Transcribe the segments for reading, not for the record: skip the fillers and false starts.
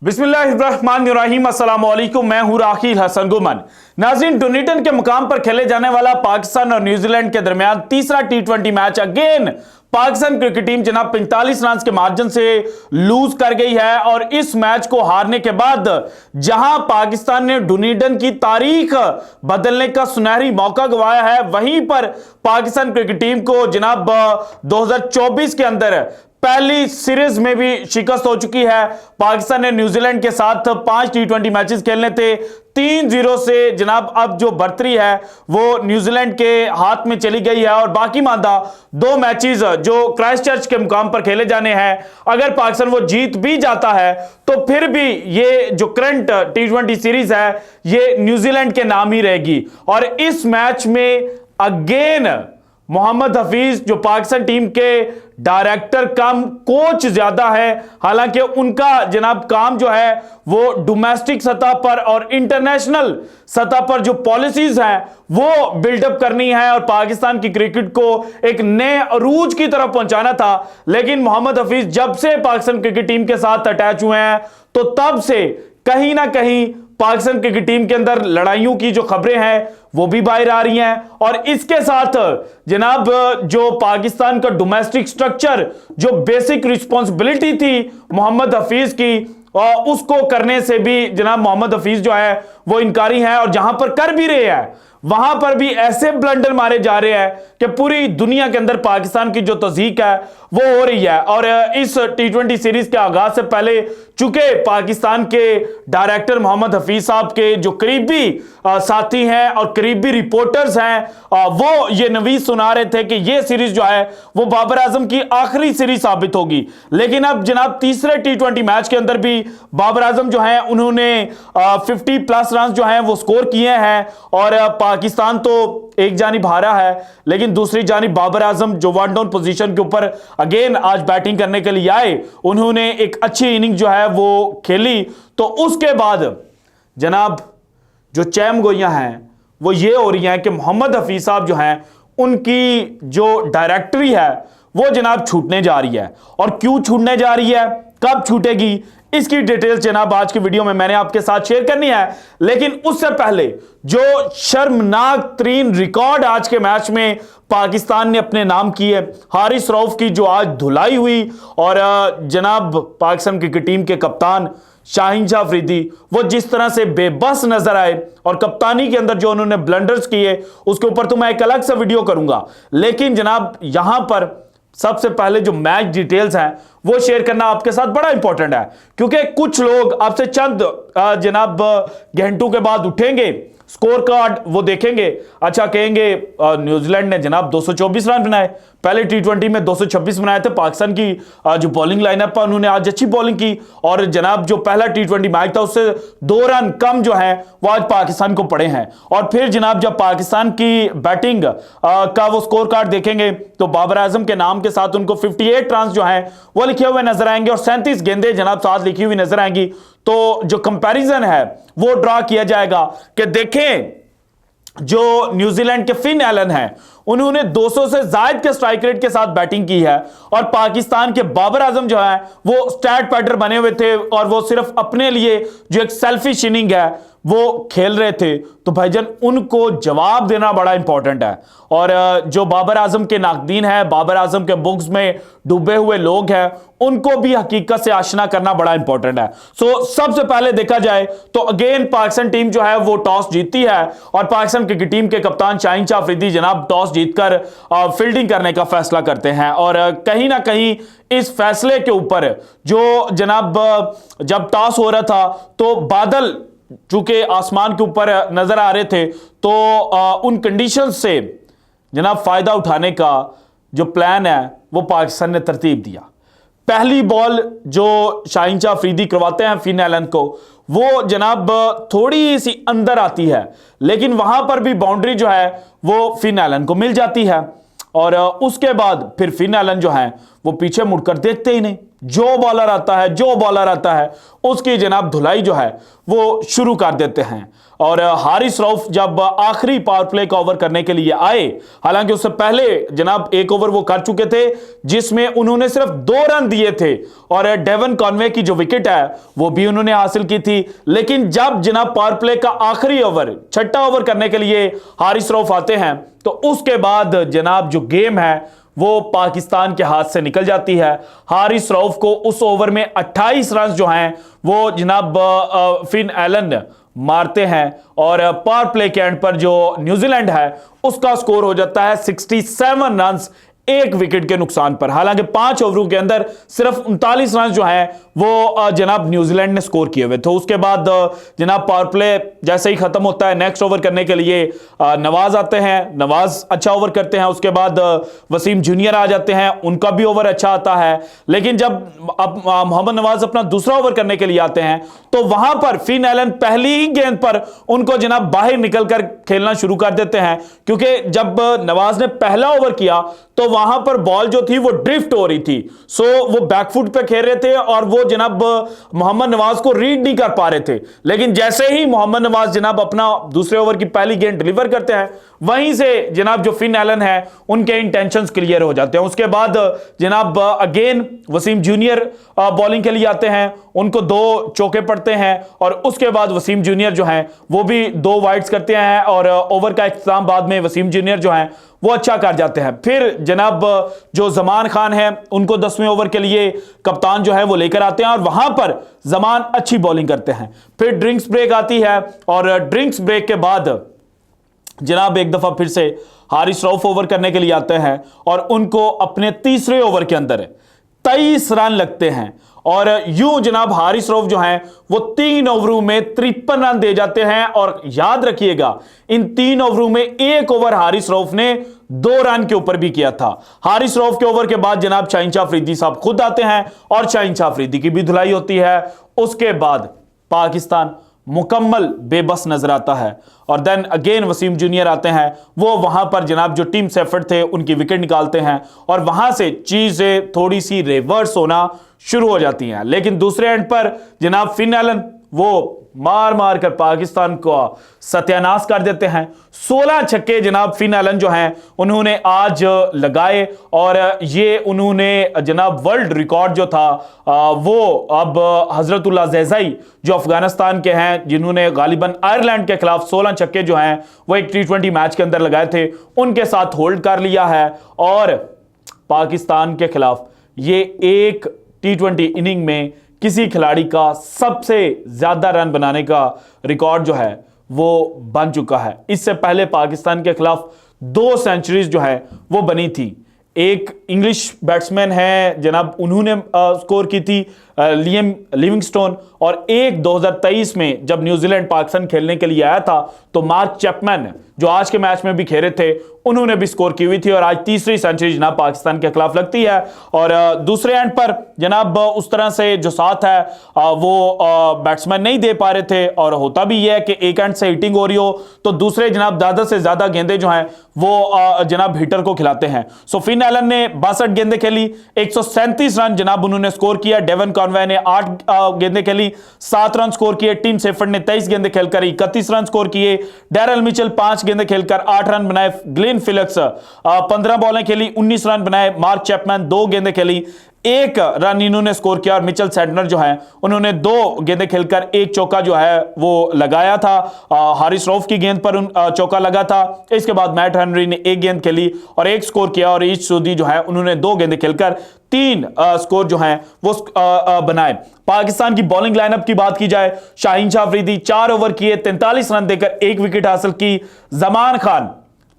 बिस्मिल्लाहिर्रहमानिर्रहीम, अस्सलाम वालेकुम। मैं हूं राखिल हसन गुमन। नाज़रीन, डुनीटन के मुकाम पर खेले जाने वाला पाकिस्तान और न्यूजीलैंड के दरमियान तीसरा टी20 match against Pakistan cricket team जनाब 45 रन के मार्जिन से लूज कर गई है। और इस मैच को हारने के बाद जहां पाकिस्तान ने डुनीटन की तारीख बदलने का सुनहरी मौका गंवाया है, वहीं पर पाकिस्तान क्रिकेट टीम को जनाब 2024 के अंदर पहली सीरीज में भी शिकस्त हो चुकी है। पाकिस्तान ने न्यूजीलैंड के साथ 5 टी20 मैचेस खेलने थे, 3-0 से जनाब अब जो बढ़तरी है वो न्यूजीलैंड के हाथ में चली गई है। और बाकी मांदा 2 मैचेस जो क्राइस्टचर्च के मुकाम पर खेले जाने हैं, अगर पाकिस्तान वो जीत भी जाता है तो फिर भी ये जो करंट टी20 सीरीज है ये न्यूजीलैंड के नाम ही रहेगी। और इस मैच में अगेन मोहम्मद हफीज जो पाकिस्तान टीम के डायरेक्टर कम कोच ज्यादा है, हालांकि उनका जनाब काम जो है वो डोमेस्टिक सतह पर और इंटरनेशनल सतह पर जो पॉलिसीज हैं वो बिल्डअप करनी है और पाकिस्तान की क्रिकेट को एक नए अरूज की तरफ पहुंचाना था। लेकिन मोहम्मद हफीज जब से पाकिस्तान क्रिकेट टीम के साथ अटैच हुए हैं तो तब से कहीं ना कहीं पाकिस्तान क्रिकेट टीम के अंदर लड़ाइयों की जो खबरें हैं वो भी बाहर आ रही हैं। और इसके साथ जनाब जो पाकिस्तान का डोमेस्टिक स्ट्रक्चर, जो बेसिक रिस्पॉन्सिबिलिटी थी मोहम्मद हफीज की, उसको करने से भी जनाब मोहम्मद हफीज जो है वो इनकारी हैं। और जहां पर कर भी रहे हैं वहां पर भी ऐसे ब्लंडर मारे जा रहे हैं कि पूरी दुनिया के अंदर पाकिस्तान की जो तज़हीक है वो हो रही है। और इस टी20 सीरीज के आगाज से पहले चूंकि पाकिस्तान के डायरेक्टर मोहम्मद हफीज साहब के जो करीबी साथी हैं और करीबी रिपोर्टर्स हैं, वो ये नवीज सुना रहे थे कि ये सीरीज जो है वो बाबर आजम की आखिरी सीरीज साबित होगी। लेकिन अब जनाब तीसरे टी20 मैच के अंदर भी बाबर आजम जो है उन्होंने 50+ रन जो है वो स्कोर किए हैं। और पाकिस्तान तो एक जानिब हारा है, लेकिन दूसरी जानिब बाबर आजम जो 1 डाउन पोजीशन के ऊपर अगेन आज बैटिंग करने के लिए आए, उन्होंने एक अच्छी इनिंग जो है वो खेली। तो उसके बाद जनाब जो चैम गोइयां हैं वो ये हो रही हैं कि मोहम्मद हफीज साहब जो हैं उनकी जो डायरेक्टरी है वो जनाब छूटने जा रही है। और क्यों छूटने जा रही है, कब छूटेगी, इसकी डिटेल्स जनाब आज की वीडियो में मैंने आपके साथ शेयर करनी है। लेकिन उससे पहले जो शर्मनाक तरीन रिकॉर्ड आज के मैच में पाकिस्तान ने अपने नाम किए, हारिस रऊफ की जो आज धुलाई हुई और जनाब पाकिस्तान क्रिकेट टीम के कप्तान शाहीन शाह अफरीदी वो जिस तरह से बेबस नजर आए और कप्तानी के अंदर जो उन्होंने ब्लंडर्स किए उसके ऊपर तो मैं एक अलग से वीडियो करूंगा। लेकिन जनाब यहां पर सबसे पहले जो मैच डिटेल्स हैं वो शेयर करना आपके साथ बड़ा इंपॉर्टेंट है, क्योंकि कुछ लोग आपसे चंद जनाब घंटों के बाद उठेंगे, स्कोर कार्ड वो देखेंगे, अच्छा कहेंगे न्यूजीलैंड ने जनाब 224 रन बनाए, पहले टी20 में 226 बनाए थे। पाकिस्तान की जो बॉलिंग लाइनअप है उन्होंने आज अच्छी बॉलिंग की और जनाब जो पहला टी20 मैच था उससे 2 रन कम जो है वो आज पाकिस्तान को पड़े हैं। और फिर जनाब जब पाकिस्तान की बैटिंग का वो स्कोर कार्ड देखेंगे तो बाबर आजम के नाम के साथ उनको 58 रन जो है वो लिखे हुए नजर आएंगे और 37 गेंदें जनाब साथ लिखी हुई नजर आएंगी। तो जो कंपैरिजन है वो ड्रॉ किया जाएगा कि देखें जो न्यूजीलैंड के फिन एलन हैं उन्होंने 200 से ज्यादा के स्ट्राइक रेट के साथ बैटिंग की है और पाकिस्तान के बाबर आजम जो है वो स्टैट पैटर बने हुए थे और वो सिर्फ अपने लिए जो एक सेल्फिश इनिंग है वो खेल रहे थे। तो भाईजान उनको जवाब देना बड़ा इंपॉर्टेंट है। और जो बाबर आजम के नाकदीन है, बाबर आजम के बुक्स में डूबे हुए लोग हैं, उनको भी हकीकत से आशना करना बड़ा इंपॉर्टेंट है। सो सबसे पहले देखा जाए तो अगेन पाकिस्तान टीम जो है वो टॉस जीतती है और पाकिस्तान क्रिकेट टीम के कप्तान शाहीन शाह अफरीदी जनाब टॉस जीतकर फील्डिंग करने का फैसला करते हैं। और कहीं ना कहीं इस फैसले के ऊपर जो जनाब जब टॉस हो रहा था तो बादल चूंकि आसमान के ऊपर नजर आ रहे थे तो उन कंडीशंस से जनाब फायदा उठाने का जो प्लान है वो पाकिस्तान ने तरतीब दिया। पहली बॉल जो शाहीन शाह अफरीदी करवाते हैं फिन एलन को, वो जनाब थोड़ी सी अंदर आती है लेकिन वहां पर भी बाउंड्री जो है वो फिन एलन को मिल जाती है। और उसके बाद फिर फिन एलन जो है वो पीछे मुड़कर देखते ही नहीं, जो बॉलर आता है उसकी जनाब धुलाई जो है वो शुरू कर देते हैं। और हारिस रऊफ जब आखिरी पावर प्ले का ओवर करने के लिए आए, हालांकि उससे पहले जनाब एक ओवर वो कर चुके थे जिसमें उन्होंने सिर्फ 2 रन दिए थे और डेवन कॉनवे की जो विकेट है वो भी उन्होंने हासिल की थी। लेकिन जब जनाब पावर प्ले का आखिरी ओवर, छठा ओवर करने के लिए हारिस रऊफ आते हैं तो उसके बाद जनाब जो गेम है वो पाकिस्तान के हाथ से निकल जाती है। हारिस रऊफ को उस ओवर में 28 रन जो हैं वो जनाब फिन एलन मारते हैं और पावर प्ले के एंड पर जो न्यूजीलैंड है उसका स्कोर हो जाता है 67 रन्स 1 विकेट के नुकसान पर। हालांकि 5 ओवरों के अंदर सिर्फ 39 रन जो हैं वो जनाब न्यूजीलैंड ने स्कोर किए हुए थे। उसके बाद जनाब पावर प्ले जैसे ही खत्म होता है, नेक्स्ट ओवर करने के लिए नवाज आते हैं, नवाज अच्छा ओवर करते हैं। उसके बाद वसीम जूनियर आ जाते हैं, उनका भी ओवर अच्छा आता है। लेकिन जब अब मोहम्मद नवाज अपना दूसरा ओवर करने के लिए आते हैं तो वहां पर फिन एलन पहली ही गेंद पर उनको जनाब बाहर निकलकर खेलना शुरू कर देते हैं, क्योंकि जब नवाज ने पहला ओवर किया तो वहां पर बॉल जो थी वो ड्रिफ्ट हो रही थी। सो वो बैकफुट पे खेल रहे थे और वो जनाब मोहम्मद नवाज को रीड नहीं कर पा रहे थे। लेकिन जैसे ही मोहम्मद नवाज जनाब अपना दूसरे ओवर की पहली गेंद डिलीवर करते हैं, वहीं से जनाब जो फिन एलन है उनके इंटेंशंस क्लियर हो जाते हैं। उसके बाद जनाब अगेन वसीम जूनियर बॉलिंग के लिए आते हैं, उनको 2 चौके पड़ते हैं और उसके बाद वसीम जूनियर जो हैं वो भी 2 वाइड्स करते हैं और ओवर का इख्तिताम बाद में वसीम जूनियर जो हैं वो अच्छा कर जाते हैं। फिर जनाब जो जमान खान है उनको 10वें ओवर के लिए कप्तान जो है वो लेकर आते हैं और वहां पर जमान अच्छी बॉलिंग करते हैं। फिर ड्रिंक्स ब्रेक आती है और ड्रिंक्स ब्रेक के बाद जनाब एक दफा फिर से हारिस रऊफ ओवर करने के लिए आते हैं और उनको अपने तीसरे ओवर के अंदर 23 रन लगते हैं और यूं जनाब हारिस रऊफ जो हैं वो 3 ओवरों में 53 रन दे जाते हैं। और याद रखिएगा इन 3 ओवरों में एक ओवर हारिस रऊफ ने 2 रन के ऊपर भी किया था। हारिस रऊफ के ओवर के बाद जनाब शाहीन शाह अफरीदी साहब खुद आते हैं और शाहीन शाह अफरीदी की भी धुलाई होती है। उसके बाद पाकिस्तान मुकम्मल बेबस नजर आता है और देन अगेन वसीम जूनियर आते हैं, वो वहां पर जनाब जो टीम से एफर्ट थे उनकी विकेट निकालते हैं और वहां से चीजें थोड़ी सी रिवर्स होना शुरू हो जाती हैं। लेकिन दूसरे एंड पर जनाब फिन एलन वो मार मार कर पाकिस्तान को सत्यानाश कर देते हैं। 16 छक्के जनाब फिन एलन जो हैं उन्होंने आज लगाए और ये उन्होंने जनाब वर्ल्ड रिकॉर्ड जो था वो अब हजरतुल्लाह ज़ैज़ाई जो अफगानिस्तान के हैं, जिन्होंने गालिबन आयरलैंड के खिलाफ 16 छक्के जो हैं वो एक T20 मैच के अंदर लगाए थे, उनके साथ होल्ड कर लिया है। और पाकिस्तान के खिलाफ ये एक T20 इनिंग में किसी खिलाड़ी का सबसे ज्यादा रन बनाने का रिकॉर्ड जो है वो बन चुका है। इससे पहले पाकिस्तान के खिलाफ 2 सेंचुरीज जो है वो बनी थी। एक इंग्लिश बैट्समैन है जनाब, उन्होंने स्कोर की थी लियम लिविंगस्टोन, और एक 2023 में जब न्यूजीलैंड पाकिस्तान खेलने के लिए आया था तो मार्क चैपमैन जो आज के मैच में भी खेले थे उन्होंने भी स्कोर की हुई थी और आज तीसरी सेंचुरी जनाब पाकिस्तान के खिलाफ लगती है। और दूसरे एंड पर जनाब उस तरह से जो साथ है वो बैट्समैन नहीं दे पा रहे थे और होता भी यह है कि एक एंड से हिटिंग हो रही हो तो दूसरे जनाब ज्यादा से ज्यादा गेंदे जो हैं वो जनाब हिटर को खिलाते हैं। सो फिन एलन ने 62 गेंदें खेली, 137 रन जनाब उन्होंने स्कोर किया। डेवन कॉनवे ने 8 गेंदें खेली, 7 रन स्कोर किए। टीम सेफर्ड ने 23 गेंदें खेलकर 31 रन स्कोर किए। डैरल मिचेल 5 गेंदें खेलकर 8 रन बनाए। ग्लेन फिलिप्स 15 बॉलें खेली, 19 रन बनाए। मार्क चैपमैन 2 गेंदें खेली, 1 रन इन्होंने स्कोर किया। और मिचेल सैडनर जो है उन्होंने 2 गेंदें खेलकर 1 चौका जो है वो लगाया था। हारिस रऊफ की गेंद पर चौका लगा था। इसके बाद मैट हेनरी ने 1 गेंद खेली और 1 स्कोर किया और ईश सूदी जो है उन्होंने 2 गेंदें खेलकर 3 स्कोर जो हैं वो बनाए। पाकिस्तान की बॉलिंग लाइनअप की बात की जाए, शाहीन शाह अफरीदी 4 ओवर किए, 43 रन देकर 1 विकेट हासिल की। जमान खान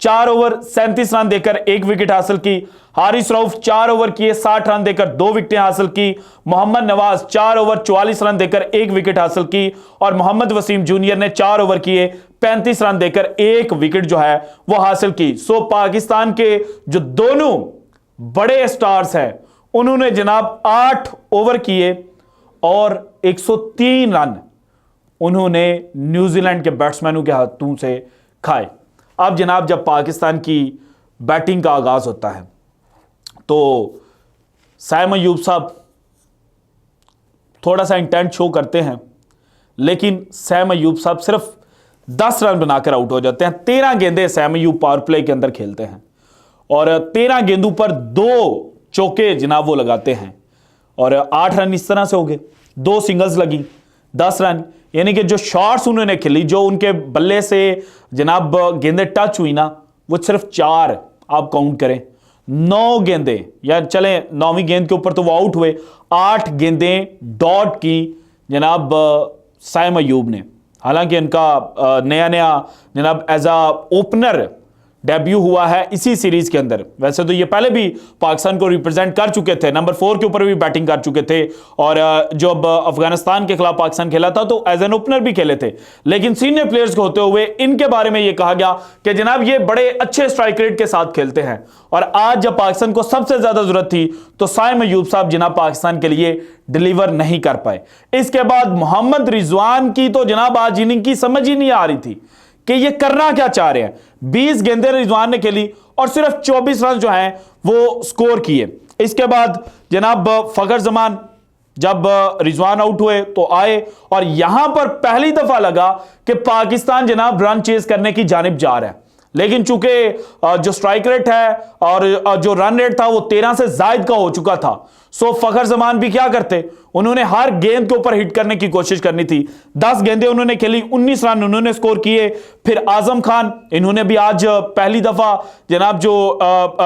4 ओवर 37 रन देकर 1 विकेट हासिल की। हारिस रऊफ 4 ओवर किए, 60 रन देकर 2 विकेटें हासिल की। मोहम्मद नवाज 4 ओवर 44 रन देकर 1 विकेट हासिल की और मोहम्मद वसीम जूनियर ने 4 ओवर किए, 35 रन देकर 1 विकेट जो है वो हासिल की। सो पाकिस्तान के जो दोनों बड़े स्टार्स हैं उन्होंने जनाब 8 ओवर किए और 103 रन उन्होंने न्यूजीलैंड के बैट्समैनों के हाथों से खाए। अब जनाब जब पाकिस्तान की बैटिंग का आगाज होता है तो साइम अयूब साहब थोड़ा सा इंटेंट शो करते हैं, लेकिन सैम अयूब साहब सिर्फ 10 रन बनाकर आउट हो जाते हैं। 13 गेंदे सैम अयूब पावर प्ले के अंदर खेलते हैं और 13 गेंदों पर 2 चौके जनाब वो लगाते हैं और 8 रन इस तरह से हो गए। 2 सिंगल्स लगी, 10 रन। यानी कि जो शॉट्स उन्होंने खेली, जो उनके बल्ले से जनाब गेंदे टच हुई ना, वो सिर्फ 4 आप काउंट करें। 9 गेंदे, या चले 9वीं गेंद के ऊपर तो वो आउट हुए, 8 गेंदें डॉट की जनाब सैम अयूब ने। हालांकि इनका नया नया जनाब एज आ ओपनर डेब्यू हुआ है इसी सीरीज के अंदर। वैसे तो ये पहले भी पाकिस्तान को रिप्रेजेंट कर चुके थे, नंबर 4 के ऊपर भी बैटिंग कर चुके थे और जब अफगानिस्तान के खिलाफ पाकिस्तान खेला था तो एज एन ओपनर भी खेले थे। लेकिन सीनियर प्लेयर्स के होते हुए इनके बारे में ये कहा गया कि जनाब ये बड़े अच्छे स्ट्राइक रेट के साथ खेलते हैं और आज जब पाकिस्तान को सबसे ज्यादा जरूरत थी तो सैम अयूब साहब जनाब पाकिस्तान के लिए डिलीवर नहीं कर पाए। इसके बाद मोहम्मद रिजवान की तो जनाब आज इनिंग की समझ ही नहीं आ रही थी कि ये करना क्या चाह रहे हैं। 20 गेंदें रिजवान ने खेली और सिर्फ 24 रन जो हैं वो स्कोर किए। इसके बाद जनाब फखर जमान जब रिजवान आउट हुए तो आए और यहां पर पहली दफा लगा कि पाकिस्तान जनाब रन चेज करने की जानिब जा रहा है। लेकिन चूंकि जो स्ट्राइक रेट है और जो रन रेट था वो 13 से जायद का हो चुका था, सो फखर जमान भी क्या करते, उन्होंने हर गेंद के ऊपर हिट करने की कोशिश करनी थी। 10 गेंदें उन्होंने खेली, 19 रन उन्होंने स्कोर किए। फिर आजम खान, इन्होंने भी आज पहली दफा जनाब जो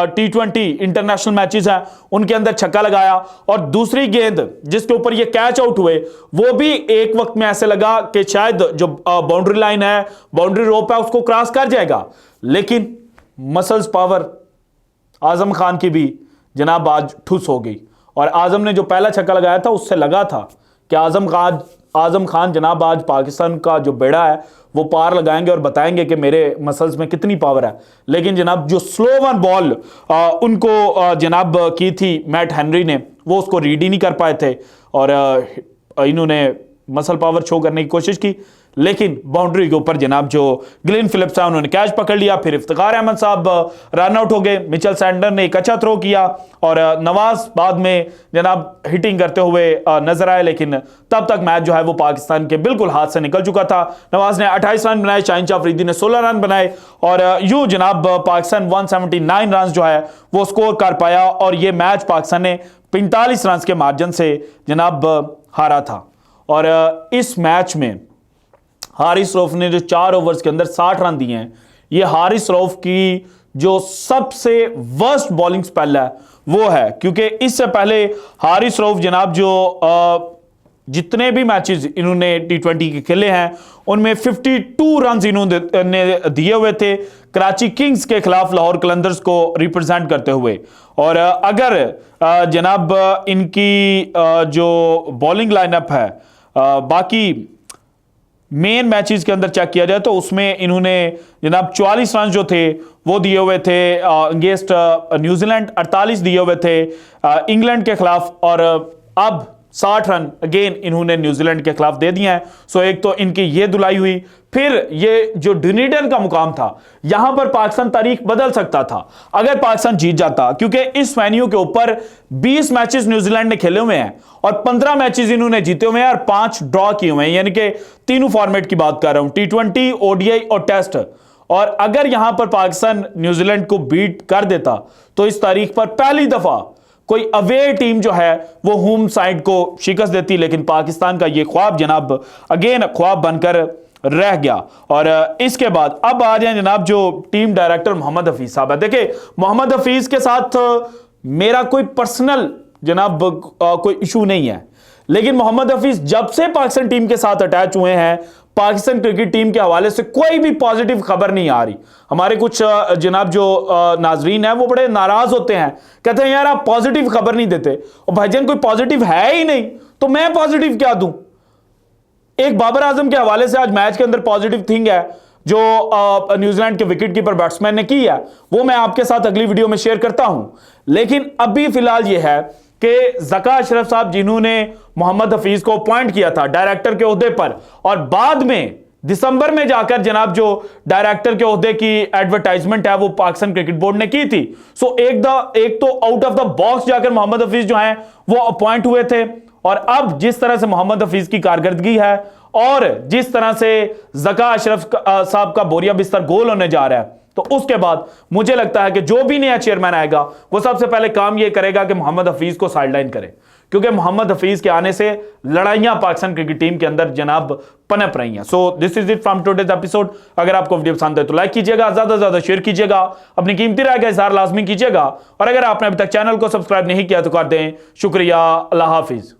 T20 इंटरनेशनल मैचेस हैं उनके अंदर छक्का लगाया और दूसरी गेंद जिसके ऊपर ये कैच आउट हुए वो भी एक वक्त में ऐसे लगा कि शायद जो बाउंड्री लाइन है, बाउंड्री रोप है, उसको क्रॉस कर जाएगा। लेकिन मसल्स पावर आजम खान की भी जनाब आज ठुस हो गई और आजम ने जो पहला छक्का लगाया था उससे लगा था कि आजम खान जनाब आज पाकिस्तान का जो बेड़ा है वो पार लगाएंगे और बताएंगे कि मेरे मसल्स में कितनी पावर है। लेकिन जनाब जो स्लो वन बॉल उनको जनाब की थी मैट हेनरी ने, वो उसको रीड ही नहीं कर पाए थे और इन्होंने मसल पावर शो करने की कोशिश की, लेकिन बाउंड्री के ऊपर जनाब जो ग्लेन फिलिप्स है उन्होंने कैच पकड़ लिया। फिर इफ्तिखार अहमद साहब रन आउट हो गए, मिचेल सैंडर ने एक अच्छा थ्रो किया और नवाज बाद में जनाब हिटिंग करते हुए नजर आए, लेकिन तब तक मैच जो है वो पाकिस्तान के बिल्कुल हाथ से निकल चुका था। नवाज ने 28 रन बनाए, शाहीन शाह अफरीदी ने 16 रन बनाए और यूं जनाब पाकिस्तान 179 रन जो है वो स्कोर कर पाया और ये मैच पाकिस्तान ने 45 रन के मार्जिन से जनाब हारा था। और इस मैच में हारिस रऊफ ने जो 4 ओवर्स के अंदर 60 रन दिए हैं, ये हारिस रऊफ की जो सबसे वर्स्ट बॉलिंग स्पेल है वो है, क्योंकि इससे पहले हारिस रऊफ जनाब जो जितने भी मैचेस इन्होंने T20 के खेले हैं उनमें 52 रन इन्होंने दिए हुए थे कराची किंग्स के खिलाफ लाहौर कलंदर्स को रिप्रेजेंट करते हुए। और अगर जनाब इनकी जो बॉलिंग लाइनअप है बाकी मेन मैचेस के अंदर चेक किया जाए तो उसमें इन्होंने जनाब 44 रन जो थे वो दिए हुए थे अगेंस्ट न्यूजीलैंड, 48 दिए हुए थे इंग्लैंड के खिलाफ और अब 60 रन अगेन इन्होंने न्यूजीलैंड के खिलाफ दे दिए हैं। सो एक तो इनकी ये धुलाई हुई, फिर ये जो ड्यूनीडन का मुकाम था यहां पर पाकिस्तान तारीख बदल सकता था अगर पाकिस्तान जीत जाता, क्योंकि इस वेन्यू के ऊपर 20 मैचेस न्यूजीलैंड ने खेले हुए हैं और 15 मैचेस इन्होंने जीते हुए हैं और 5 ड्रॉ किए हुए हैं, यानी कि तीनों फॉर्मेट की बात कर रहा हूं, T20, ODI और टेस्ट। और अगर यहां पर पाकिस्तान न्यूजीलैंड को बीट कर देता तो इस तारीख पर पहली दफा कोई अवे टीम जो है वो होम साइड को शिकस्त देती, लेकिन पाकिस्तान का ये ख्वाब जनाब अगेन ख्वाब बनकर रह गया। और इसके बाद अब आ जाए जनाब जो टीम डायरेक्टर मोहम्मद हफीज साहब है। देखिए मोहम्मद हफीज के साथ मेरा कोई पर्सनल जनाब कोई इशू नहीं है, लेकिन मोहम्मद हफीज जब से पाकिस्तान टीम के साथ अटैच हुए हैं पाकिस्तान क्रिकेट टीम के हवाले से कोई भी पॉजिटिव खबर नहीं आ रही। हमारे कुछ जनाब जो नाजरीन है वो बड़े नाराज होते हैं, कहते हैं यार आप पॉजिटिव खबर नहीं देते, और भाईजान कोई पॉजिटिव है ही नहीं तो मैं पॉजिटिव क्या दूं। एक बाबर आजम के हवाले से आज मैच के अंदर पॉजिटिव थिंग है जो न्यूजीलैंड के विकेट कीपर बैट्समैन ने की है, वो मैं आपके साथ अगली वीडियो में शेयर करता हूं। लेकिन अभी फिलहाल यह है कि ज़का अशरफ साहब जिन्होंने मोहम्मद हफीज को अपॉइंट किया था डायरेक्टर के ओहदे पर और बाद में दिसंबर में जाकर जनाब जो डायरेक्टर के ओहदे की एडवर्टाइजमेंट है वो पाकिस्तान क्रिकेट बोर्ड ने की थी। सो एक तो आउट ऑफ द बॉक्स जाकर मोहम्मद हफीज जो हैं वो अपॉइंट हुए थे और अब जिस तरह से मोहम्मद हफीज की कारकर्दगी है और जिस तरह से जका अशरफ साहब का बोरिया बिस्तर गोल होने जा रहा है, तो उसके बाद मुझे लगता है कि जो भी नया चेयरमैन आएगा वो सबसे पहले काम यह करेगा कि मोहम्मद हफीज को साइडलाइन करे, क्योंकि मोहम्मद हफीज के आने से लड़ाइयां पाकिस्तान क्रिकेट टीम के अंदर जनाब पनप रही हैं। So this is it from today's episode. अगर आपको वीडियो पसंद है तो लाइक कीजिएगा, ज्यादा से ज्यादा शेयर कीजिएगा, अपनी कीमती राय का इजहार लाजमी कीजिएगा, और अगर आपने अभी तक चैनल को सब्सक्राइब नहीं किया तो कर दें। शुक्रिया, अल्लाह हाफिज।